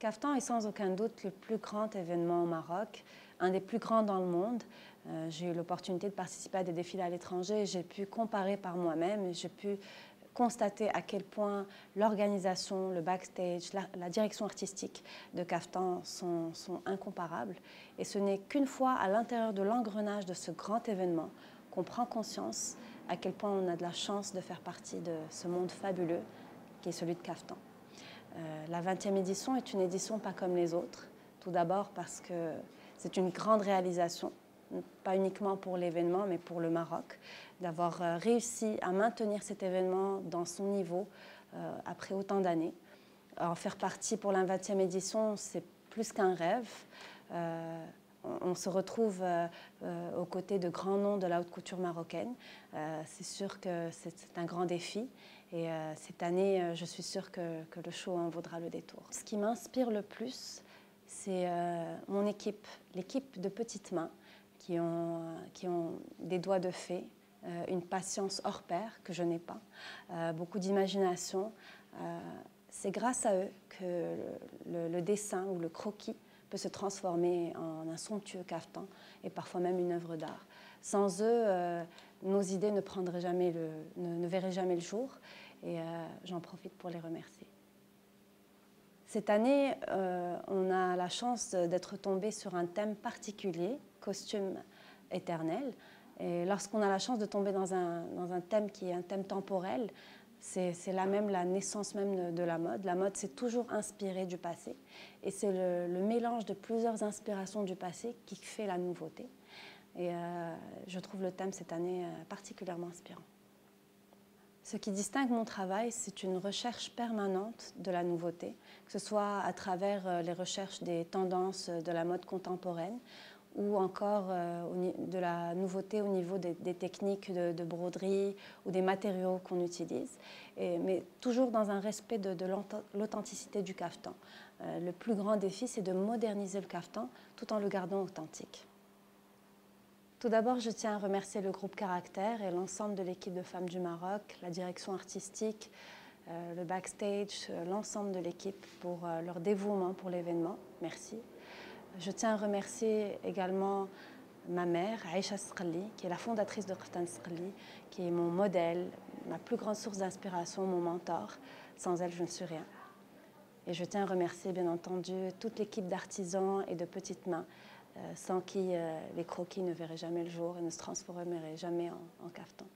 Kaftan est sans aucun doute le plus grand événement au Maroc, un des plus grands dans le monde. J'ai eu l'opportunité de participer à des défilés à l'étranger et j'ai pu comparer par moi-même et j'ai pu constater à quel point l'organisation, le backstage, la direction artistique de Kaftan sont incomparables. Et ce n'est qu'une fois à l'intérieur de l'engrenage de ce grand événement qu'on prend conscience à quel point on a de la chance de faire partie de ce monde fabuleux qui est celui de Kaftan. La 20e édition est une édition pas comme les autres. Tout d'abord parce que c'est une grande réalisation, pas uniquement pour l'événement, mais pour le Maroc, d'avoir réussi à maintenir cet événement dans son niveau après autant d'années. En faire partie pour la 20e édition, c'est plus qu'un rêve. On se retrouve aux côtés de grands noms de la haute couture marocaine. C'est sûr que c'est un grand défi. Et cette année, je suis sûre que le show en vaudra le détour. Ce qui m'inspire le plus, c'est mon équipe, l'équipe de petites mains qui ont des doigts de fée, une patience hors pair que je n'ai pas, beaucoup d'imagination. C'est grâce à eux que le dessin ou le croquis peut se transformer en un somptueux caftan et parfois même une œuvre d'art. Sans eux, nos idées ne verraient jamais le jour et j'en profite pour les remercier. Cette année, on a la chance d'être tombé sur un thème particulier, costume éternel. Et lorsqu'on a la chance de tomber dans un thème qui est un thème temporel, c'est là même la naissance même de la mode. La mode s'est toujours inspirée du passé et c'est le mélange de plusieurs inspirations du passé qui fait la nouveauté. Et je trouve le thème cette année particulièrement inspirant. Ce qui distingue mon travail, c'est une recherche permanente de la nouveauté, que ce soit à travers les recherches des tendances de la mode contemporaine ou encore de la nouveauté au niveau des techniques de broderie ou des matériaux qu'on utilise, mais toujours dans un respect de l'authenticité du caftan. Le plus grand défi, c'est de moderniser le caftan tout en le gardant authentique. Tout d'abord, je tiens à remercier le groupe Caractère et l'ensemble de l'équipe de femmes du Maroc, la direction artistique, le backstage, l'ensemble de l'équipe pour leur dévouement pour l'événement. Merci. Je tiens à remercier également ma mère, Aïcha Sqali, qui est la fondatrice de Kaftan Sqali, qui est mon modèle, ma plus grande source d'inspiration, mon mentor. Sans elle, je ne suis rien. Et je tiens à remercier, bien entendu, toute l'équipe d'artisans et de petites mains, sans qui les croquis ne verraient jamais le jour et ne se transformeraient jamais en caftan.